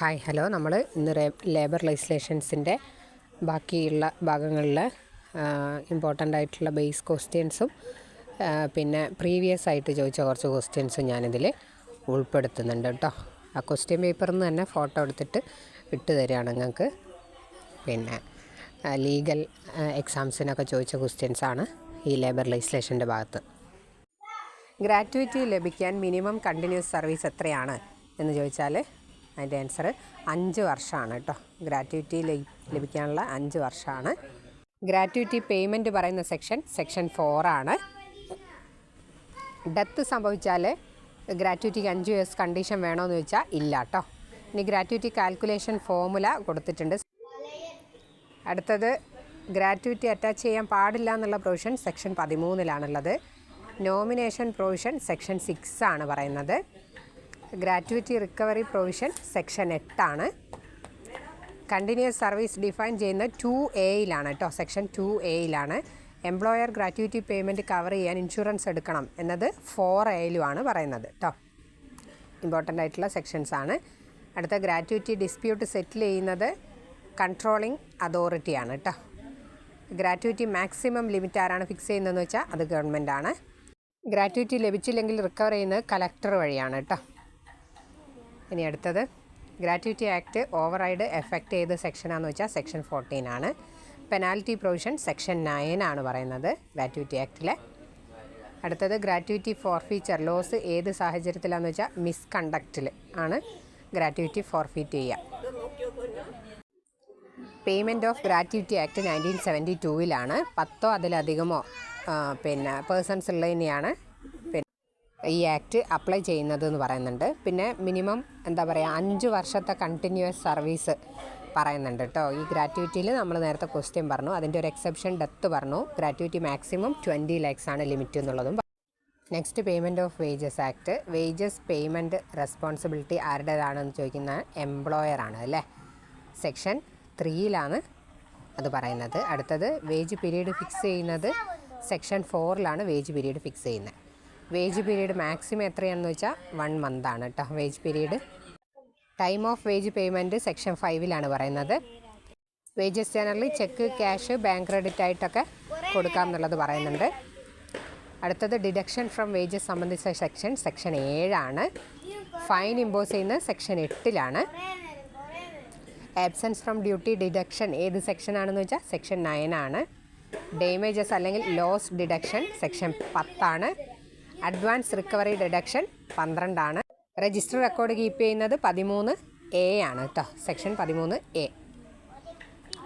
Hi hello. നമ്മൾ ഇന്ന് labour ലെജിസ്ലേഷൻസിൻ്റെ ബാക്കിയുള്ള ഭാഗങ്ങളിൽ ഇമ്പോർട്ടൻ്റ് ആയിട്ടുള്ള ബേസ് ക്വസ്റ്റ്യൻസും പിന്നെ പ്രീവിയസ് ആയിട്ട് ചോദിച്ച കുറച്ച് ക്വസ്റ്റ്യൻസും ഞാനിതിൽ ഉൾപ്പെടുത്തുന്നുണ്ട് കേട്ടോ. ആ ക്വസ്റ്റ്യൻ പേപ്പറിൽ നിന്ന് തന്നെ ഫോട്ടോ എടുത്തിട്ട് ഇട്ട് തരികയാണ് നിങ്ങൾക്ക്. പിന്നെ ലീഗൽ എക്സാംസിനൊക്കെ ചോദിച്ച ക്വസ്റ്റ്യൻസാണ് ഈ ലേബർ ലെജിസ്ലേഷൻ്റെ ഭാഗത്ത്. ഗ്രാറ്റുവിറ്റി ലഭിക്കാൻ മിനിമം കണ്ടിന്യൂസ് സർവീസ് എത്രയാണ് എന്ന് ചോദിച്ചാൽ അതിൻ്റെ ആൻസർ 5 വർഷമാണ് കേട്ടോ. ഗ്രാറ്റുവിറ്റി ലഭിക്കാനുള്ള 5 വർഷമാണ്. ഗ്രാറ്റുവിറ്റി പേയ്മെൻറ്റ് പറയുന്ന സെക്ഷൻ 4 ആണ്. ഡെത്ത് സംഭവിച്ചാൽ ഗ്രാറ്റുവിറ്റിക്ക് 5 ഇയേഴ്സ് കണ്ടീഷൻ വേണമെന്ന് ചോദിച്ചാൽ ഇല്ല കേട്ടോ. ഇനി ഗ്രാറ്റുവിറ്റി കാൽക്കുലേഷൻ ഫോർമുല കൊടുത്തിട്ടുണ്ട്. അടുത്തത് ഗ്രാറ്റുവിറ്റി അറ്റാച്ച് ചെയ്യാൻ പാടില്ല എന്നുള്ള പ്രൊവിഷൻ സെക്ഷൻ 13-ലാണുള്ളത്. നോമിനേഷൻ പ്രൊവിഷൻ സെക്ഷൻ 6 ആണ് പറയുന്നത്. ഗ്രാറ്റുവിറ്റി റിക്കവറി പ്രൊവിഷൻ സെക്ഷൻ 8 ആണ്. കണ്ടിന്യൂസ് സർവീസ് ഡിഫൈൻ ചെയ്യുന്നത് 2A-യിലാണ് കേട്ടോ. സെക്ഷൻ 2A-യിലാണ്. എംപ്ലോയർ ഗ്രാറ്റുവിറ്റി പേയ്മെൻറ്റ് കവർ ചെയ്യാൻ ഇൻഷുറൻസ് എടുക്കണം എന്നത് 4A-യിലുമാണ് പറയുന്നത് കേട്ടോ. ഇമ്പോർട്ടൻ്റ് ആയിട്ടുള്ള സെക്ഷൻസ് ആണ്. അടുത്ത ഗ്രാറ്റുവിറ്റി ഡിസ്പ്യൂട്ട് സെറ്റിൽ ചെയ്യുന്നത് കൺട്രോളിംഗ് അതോറിറ്റിയാണ് കേട്ടോ. ഗ്രാറ്റുവിറ്റി മാക്സിമം ലിമിറ്റ് ആരാണ് ഫിക്സ് ചെയ്യുന്നതെന്ന് വെച്ചാൽ അത് ഗവൺമെൻറ്റാണ്. ഗ്രാറ്റുവിറ്റി ലഭിച്ചില്ലെങ്കിൽ റിക്കവർ ചെയ്യുന്നത് കലക്ടർ വഴിയാണ് കേട്ടോ. ഇനി അടുത്തത് gratuity act over ride effect ചെയ്ത സെക്ഷനാണെന്ന് വെച്ചാൽ സെക്ഷൻ 14 ആണ്. പെനാൽറ്റി പ്രൊവിഷൻ സെക്ഷൻ 9 ആണ് പറയുന്നത് ഗ്രാറ്റുവിറ്റി ആക്ടിലെ. അടുത്തത് ഗ്രാറ്റുവിറ്റി ഫോർഫീച്ചർ ലോസ് ഏത് സാഹചര്യത്തിലാണെന്ന് വെച്ചാൽ മിസ്കണ്ടക്റ്റിൽ ആണ് ഗ്രാറ്റുവിറ്റി ഫോർഫീറ്റ് ചെയ്യുക. പേയ്മെൻറ്റ് ഓഫ് ഗ്രാറ്റുവിറ്റി ആക്ട് 1972-ലാണ്. 10 അതിലധികമോ പേഴ്സൺസ് ഉള്ളതിനെയാണ് ഈ ആക്ട് അപ്ലൈ ചെയ്യുന്നത് എന്ന് പറയുന്നുണ്ട്. പിന്നെ മിനിമം 5 വർഷത്തെ കണ്ടിന്യൂസ് സർവീസ് പറയുന്നുണ്ട് കേട്ടോ. ഈ ഗ്രാറ്റുവിറ്റിയിൽ നമ്മൾ നേരത്തെ ക്വസ്റ്റ്യൻ പറഞ്ഞു, അതിൻ്റെ ഒരു എക്സെപ്ഷൻ ഡെത്ത് പറഞ്ഞു. ഗ്രാറ്റുവിറ്റി മാക്സിമം 20 lakhs ആണ് ലിമിറ്റ് എന്നുള്ളതും. Next payment of wages act. Wages payment responsibility ആരുടേതാണെന്ന് ചോദിക്കുന്ന എംപ്ലോയറാണ് അല്ലേ. സെക്ഷൻ 3-ലാണ് അത് പറയുന്നത്. അടുത്തത് വേജ് പീരീഡ് ഫിക്സ് ചെയ്യുന്നത് സെക്ഷൻ 4-ലാണ് വേജ് പീരീഡ് ഫിക്സ് ചെയ്യുന്നത്. വേജ് പീരീഡ് മാക്സിമം എത്രയാണെന്ന് വെച്ചാൽ 1 month ആണ് കേട്ടോ wage period. Time of wage payment section 5-ലാണ് പറയുന്നത്. Wages generally cheque, cash, bank credit ആയിട്ടൊക്കെ കൊടുക്കാം എന്നുള്ളത് പറയുന്നുണ്ട്. അടുത്തത് ഡിഡക്ഷൻ ഫ്രം വേജസ് സംബന്ധിച്ച സെക്ഷൻ 7 ആണ്. ഫൈൻ ഇമ്പോസ് ചെയ്യുന്നത് സെക്ഷൻ 8-ലാണ്. ആബ്സെൻസ് ഫ്രം ഡ്യൂട്ടി ഡിഡക്ഷൻ ഏത് സെക്ഷനാണെന്ന് വെച്ചാൽ സെക്ഷൻ 9 ആണ്. ഡാമേജസ് അല്ലെങ്കിൽ ലോസ് ഡിഡക്ഷൻ സെക്ഷൻ 10 ആണ്. അഡ്വാൻസ് റിക്കവറി ഡിഡക്ഷൻ 12 ആണ്. രജിസ്റ്റർ റെക്കോർഡ് കീപ്പ് ചെയ്യുന്നത് 13A ആണ് കേട്ടോ. Section 13A.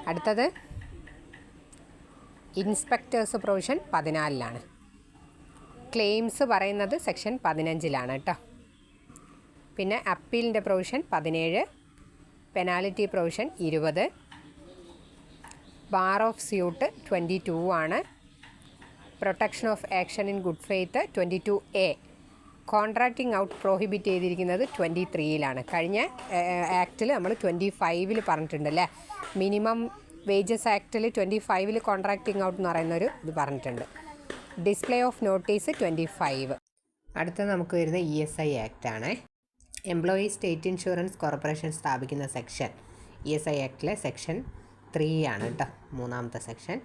അടുത്തത് ഇൻസ്പെക്ടേഴ്സ് പ്രൊവിഷൻ 14-ലാണ്. ക്ലെയിംസ് പറയുന്നത് സെക്ഷൻ 15-ലാണ് കേട്ടോ. പിന്നെ അപ്പീലിൻ്റെ provision 17, penalty provision 20, bar of suit 22 ആണ്. Protection of action in good faith 22A. Contracting out prohibit ചെയ്തിരിക്കുന്നത് 23-ലാണ്. കഴിഞ്ഞ ആക്റ്റിൽ നമ്മൾ 25-ൽ പറഞ്ഞിട്ടുണ്ടല്ലേ. മിനിമം വേജസ് ആക്റ്റിൽ 25-ൽ കോൺട്രാക്റ്റിംഗ് ഔട്ട് എന്ന് പറയുന്നൊരു ഇത് പറഞ്ഞിട്ടുണ്ട്. Display of notice 25. അടുത്ത നമുക്ക് വരുന്ന ESI ആക്റ്റാണ്. എംപ്ലോയി സ്റ്റേറ്റ് ഇൻഷുറൻസ് കോർപ്പറേഷൻ സ്ഥാപിക്കുന്ന സെക്ഷൻ ESI ആക്ടിലെ സെക്ഷൻ 3 ആണ് കേട്ടോ. 3ാമത്തെ സെക്ഷൻ.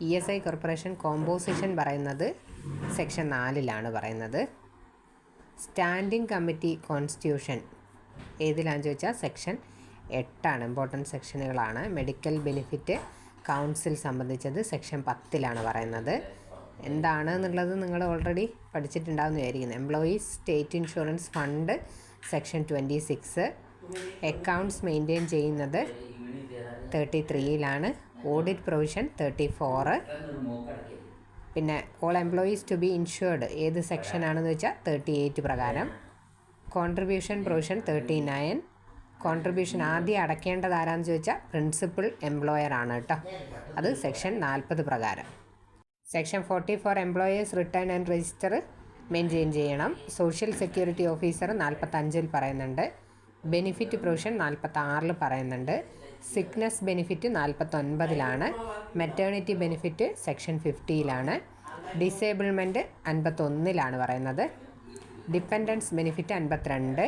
ESI കോർപ്പറേഷൻ കോമ്പോസിഷൻ പറയുന്നത് സെക്ഷൻ 4-ലാണ് പറയുന്നത്. സ്റ്റാൻഡിംഗ് കമ്മിറ്റി കോൺസ്റ്റിറ്റ്യൂഷൻ ഏതിലാണെന്ന് ചോദിച്ചാൽ സെക്ഷൻ 8 ആണ്. ഇമ്പോർട്ടൻറ്റ് സെക്ഷനുകളാണ്. മെഡിക്കൽ ബെനിഫിറ്റ് കൗൺസിൽ സംബന്ധിച്ചത് സെക്ഷൻ 10-ലാണ് പറയുന്നത്. എന്താണ് എന്നുള്ളത് നിങ്ങൾ ഓൾറെഡി പഠിച്ചിട്ടുണ്ടാവുമെന്ന് വിചാരിക്കുന്നു. Employees state insurance fund section 26. Accounts maintain ചെയ്യുന്നത് 33-ലാണ്. Audit provision 34. പിന്നെ all employees to be insured ഏത് സെക്ഷനാണെന്ന് വെച്ചാൽ 38 പ്രകാരം. Contribution provision 39. കോൺട്രിബ്യൂഷൻ ആദ്യം അടയ്ക്കേണ്ടത് ആരാന്ന് ചോദിച്ചാൽ പ്രിൻസിപ്പൽ എംപ്ലോയർ ആണ് കേട്ടോ. അത് സെക്ഷൻ 40 പ്രകാരം. Section 44 employers return and register maintain ചെയ്യണം. സോഷ്യൽ സെക്യൂരിറ്റി ഓഫീസർ 45-ൽ പറയുന്നുണ്ട്. ബെനിഫിറ്റ് പ്രൊവിഷൻ 46-ൽ പറയുന്നുണ്ട്. സിക്നെസ് ബെനിഫിറ്റ് 49-ലാണ്. മെറ്റേണിറ്റി ബെനിഫിറ്റ് സെക്ഷൻ 50-ലാണ്. ഡിസേബിൾമെൻറ്റ് 51-ലാണ് പറയുന്നത്. Dependants benefit 52.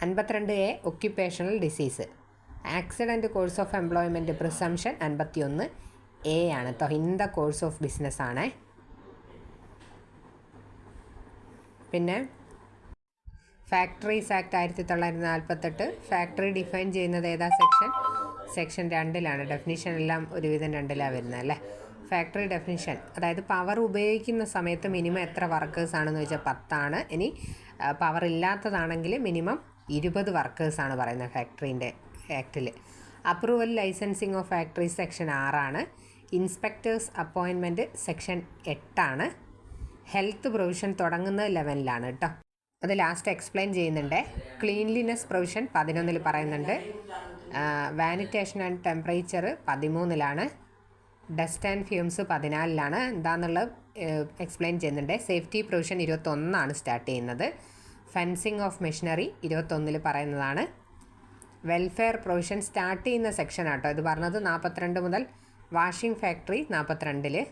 52A occupational disease. Accident course of employment presumption 51A ആണ് കേട്ടോ. In the course of business ആണ്. പിന്നെ ഫാക്ടറീസ് ആക്ട് 1948. ഫാക്ടറി ഡിഫൈൻ ചെയ്യുന്നത് ഏതാ സെക്ഷൻ 2 ഡെഫിനിഷൻ എല്ലാം ഒരുവിധം 2 വരുന്നത് അല്ലേ. ഫാക്ടറി ഡെഫിനിഷൻ, അതായത് പവർ ഉപയോഗിക്കുന്ന സമയത്ത് മിനിമം എത്ര വർക്കേഴ്സാണെന്ന് വെച്ചാൽ 10 ഇനി പവർ ഇല്ലാത്തതാണെങ്കിൽ മിനിമം 20 വർക്കേഴ്സാണ് പറയുന്നത് ഫാക്ടറീൻ്റെ ആക്ടിൽ. Approval licensing of factories section 6. Inspectors appointment section 8. Health provision തുടങ്ങുന്നത് 11 കേട്ടോ. അത് ലാസ്റ്റ് എക്സ്പ്ലെയിൻ ചെയ്യുന്നുണ്ട്. ക്ലീൻലിനെസ് പ്രൊവിഷൻ 11 പറയുന്നുണ്ട്. Ventilation and temperature 13. Dust and fumes 14 എന്താണെന്നുള്ളത് എക്സ്പ്ലെയിൻ ചെയ്യുന്നുണ്ട്. സേഫ്റ്റി പ്രൊവിഷൻ 21 സ്റ്റാർട്ട് ചെയ്യുന്നത്. ഫെൻസിങ് ഓഫ് മെഷീനറി 21 പറയുന്നതാണ്. വെൽഫെയർ പ്രൊവിഷൻ സ്റ്റാർട്ട് ചെയ്യുന്ന സെക്ഷൻ ആട്ടോ ഇത് പറഞ്ഞത് 42 മുതൽ. Washing factory 42.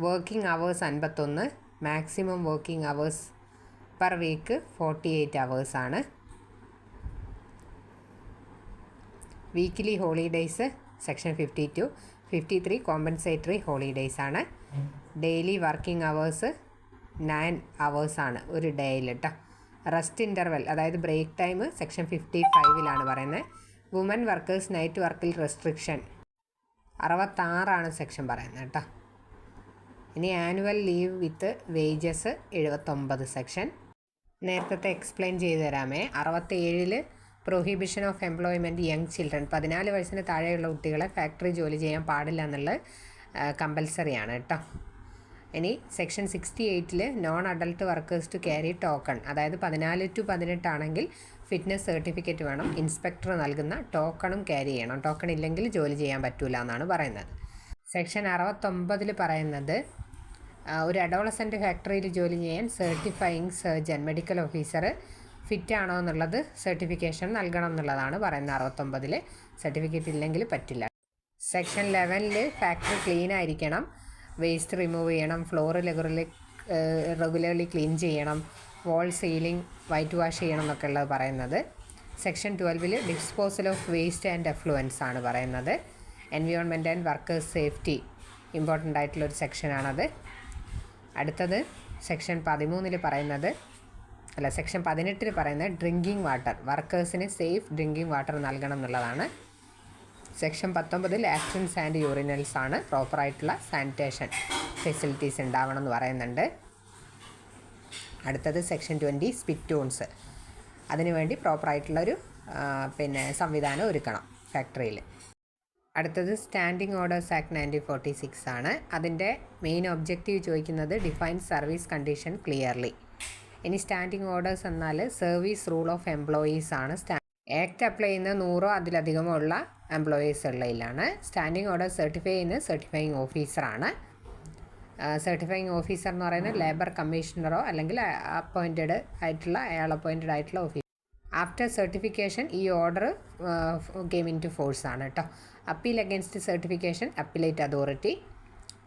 Working hours 51. Maximum working hours per week 48 അവേഴ്സാണ്. Weekly holidays section 52. 53 compensatory holidays ആണ്. ഡെയിലി വർക്കിംഗ് അവേഴ്സ് 9 അവേഴ്സാണ് ഒരു ഡേയിൽ കേട്ടോ. റെസ്റ്റ് ഇൻ്റർവെൽ അതായത് ബ്രേക്ക് ടൈം സെക്ഷൻ 55 പറയുന്നത്. വുമൻ വർക്കേഴ്സ് നൈറ്റ് വർക്കിൽ റെസ്ട്രിക്ഷൻ 66 സെക്ഷൻ പറയുന്നത് കേട്ടോ. ഇനി annual leave with wages 79 section. നേരത്തെ എക്സ്പ്ലെയിൻ ചെയ്തു തരാമേ. 67 prohibition of employment young children, 14 വയസ്സിന് താഴെയുള്ള കുട്ടികളെ ഫാക്ടറി ജോലി ചെയ്യാൻ പാടില്ല എന്നുള്ളത് കമ്പൽസറിയാണ് കേട്ടോ. ഇനി section 68 non adult workers to carry token, അതായത് 14 to 18 ആണെങ്കിൽ ഫിറ്റ്നസ് സർട്ടിഫിക്കറ്റ് വേണം. ഇൻസ്പെക്ടർ നൽകുന്ന ടോക്കണും ക്യാരി ചെയ്യണം. ടോക്കൺ ഇല്ലെങ്കിൽ ജോലി ചെയ്യാൻ പറ്റില്ല എന്നാണ് പറയുന്നത്. സെക്ഷൻ 69 പറയുന്നത് ഒരു അഡോളസെൻ്റ് ഫാക്ടറിയിൽ ജോലി ചെയ്യാൻ സർട്ടിഫയിങ് സർജൻ മെഡിക്കൽ ഓഫീസർ ഫിറ്റ് ആണോ എന്നുള്ളത് സർട്ടിഫിക്കേഷൻ നൽകണം എന്നുള്ളതാണ് പറയുന്നത്. 69 സർട്ടിഫിക്കറ്റ് ഇല്ലെങ്കിൽ പറ്റില്ല. സെക്ഷൻ 11 ഫാക്ടറി ക്ലീൻ ആയിരിക്കണം. വേസ്റ്റ് റിമൂവ് ചെയ്യണം. ഫ്ലോർ റെഗുലർലി ക്ലീൻ ചെയ്യണം. വാൾ സീലിംഗ് വൈറ്റ് വാഷ് ചെയ്യണം എന്നൊക്കെ ഉള്ളത് പറയുന്നത്. Section 12 disposal of waste and effluents ആണ് പറയുന്നത്. Environment and workers safety important ആയിട്ടുള്ളൊരു സെക്ഷനാണത്. അടുത്തത് സെക്ഷൻ 13 പറയുന്നത് സെക്ഷൻ 18 പറയുന്നത് ഡ്രിങ്കിങ് വാട്ടർ, വർക്കേഴ്സിന് സേഫ് ഡ്രിങ്കിങ് വാട്ടർ നൽകണം എന്നുള്ളതാണ്. സെക്ഷൻ 19 ലാട്രിൻസ് ആൻഡ് യൂറിനൽസ് ആണ്. പ്രോപ്പറായിട്ടുള്ള സാനിറ്റേഷൻ ഫെസിലിറ്റീസ് ഉണ്ടാവണം എന്ന് പറയുന്നുണ്ട്. അടുത്തത് സെക്ഷൻ 20 സ്പിറ്റൂൺസ്, അതിനുവേണ്ടി പ്രോപ്പറായിട്ടുള്ളൊരു സംവിധാനം ഒരുക്കണം ഫാക്ടറിയിൽ. അടുത്തത് സ്റ്റാൻഡിംഗ് ഓർഡേഴ്സ് ആക്ട് 1946 ആണ്. അതിൻ്റെ മെയിൻ ഒബ്ജക്റ്റീവ് ചോദിക്കുന്നത് ഡിഫൈൻ സർവീസ് കണ്ടീഷൻ ക്ലിയർലി. ഇനി സ്റ്റാൻഡിംഗ് ഓർഡേഴ്സ് എന്നാൽ സർവീസ് റൂൾ ഓഫ് എംപ്ലോയീസ് ആണ്. ആക്ട് അപ്ലൈ ചെയ്യുന്ന 100 അതിലധികമോ ഉള്ള എംപ്ലോയീസ് ഉള്ളതിലാണ്. സ്റ്റാൻഡിംഗ് ഓർഡർ സർട്ടിഫൈ ചെയ്യുന്ന സർട്ടിഫയിങ് ഓഫീസറാണ്. സർട്ടിഫയിങ് ഓഫീസർ എന്ന് പറയുന്നത് ലേബർ കമ്മീഷണറോ അല്ലെങ്കിൽ അപ്പോയിൻറ്റഡ് ആയിട്ടുള്ള അപ്പോയിൻറ്റഡ് ആയിട്ടുള്ള ഓഫീസർ. ആഫ്റ്റർ സർട്ടിഫിക്കേഷൻ ഈ order came into force ആണ് കേട്ടോ. Appeal against certification appellate authority.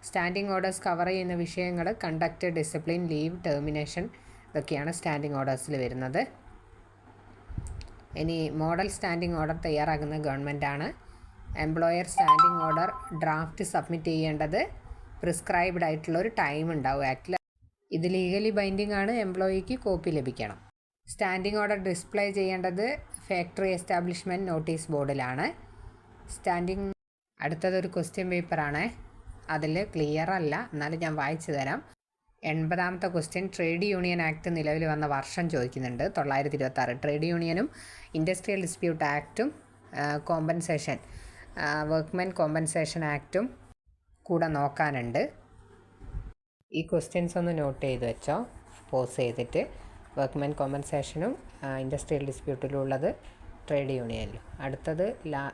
Standing orders cover ചെയ്യുന്ന വിഷയങ്ങൾ കണ്ടക്ട്, ഡിസിപ്ലിൻ, ലീവ്, ടെർമിനേഷൻ ഇതൊക്കെയാണ് സ്റ്റാൻഡിംഗ് ഓർഡേഴ്സിൽ വരുന്നത്. ഇനി മോഡൽ സ്റ്റാൻഡിംഗ് ഓർഡർ തയ്യാറാക്കുന്നത് ഗവൺമെൻറ്റാണ്. Employer standing order draft submit ചെയ്യേണ്ടത് പ്രിസ്ക്രൈബ്ഡ് ആയിട്ടുള്ള ഒരു ടൈം ഉണ്ടാവും ആക്ടിൽ. ഇത് ലീഗലി ബൈൻഡിംഗ് ആണ്. എംപ്ലോയിക്ക് കോപ്പി ലഭിക്കണം. സ്റ്റാൻഡിംഗ് ഓർഡർ ഡിസ്പ്ലേ ചെയ്യേണ്ടത് ഫാക്ടറി എസ്റ്റാബ്ലിഷ്മെൻറ്റ് നോട്ടീസ് ബോർഡിലാണ്. അടുത്തതൊരു ക്വസ്റ്റ്യൻ പേപ്പറാണ്. അതിൽ ക്ലിയർ അല്ല, എന്നാലും ഞാൻ വായിച്ചു തരാം. 80ാമത്തെ ക്വസ്റ്റ്യൻ ട്രേഡ് യൂണിയൻ ആക്ട് നിലവിൽ വന്ന വർഷം ചോദിക്കുന്നുണ്ട്. 926. ട്രേഡ് യൂണിയനും ഇൻഡസ്ട്രിയൽ ഡിസ്പ്യൂട്ട് ആക്റ്റും കോമ്പൻസേഷൻ വർക്ക്മെൻ കോമ്പൻസേഷൻ ആക്റ്റും കൂടെ നോക്കാനുണ്ട്. ഈ ക്വസ്റ്റ്യൻസ് ഒന്ന് നോട്ട് ചെയ്ത് വെച്ചോ പോസ് ചെയ്തിട്ട്. വർക്ക്മെൻ കോമ്പൻസേഷനും ഇൻഡസ്ട്രിയൽ ഡിസ്പ്യൂട്ടിലുള്ളത് ട്രേഡ് യൂണിയനിലും. അടുത്തത്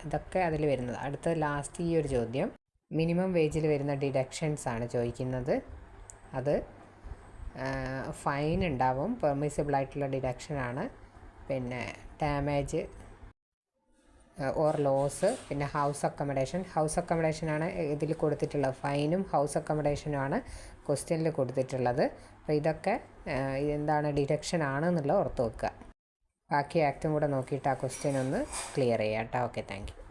ഇതൊക്കെ അതിൽ വരുന്നത്. അടുത്തത് ലാസ്റ്റ് ഈ ഒരു ചോദ്യം മിനിമം വേജിൽ വരുന്ന ഡിഡക്ഷൻസ് ആണ് ചോദിക്കുന്നത്. അത് ഫൈൻ ഉണ്ടാവും, പെർമിസിബിൾ ആയിട്ടുള്ള ഡിഡക്ഷനാണ്. പിന്നെ ഡാമേജ് ഓർ ലോസ്, പിന്നെ ഹൗസ് അക്കോമഡേഷനാണ് ഇതിൽ കൊടുത്തിട്ടുള്ളത്. ഫൈനും ഹൗസ് അക്കോമഡേഷനുമാണ് ക്വസ്റ്റ്യനിൽ കൊടുത്തിട്ടുള്ളത്. അപ്പോൾ ഇതൊക്കെ എന്താണ് ഡിഡക്ഷൻ ആണെന്നുള്ളത് ഓർത്ത് വെക്കുക. ബാക്കി ആക്റ്റും കൂടെ നോക്കിയിട്ട് ആ ക്വസ്റ്റ്യൻ ഒന്ന് ക്ലിയർ ചെയ്യാം കേട്ടോ. Okay, thank you.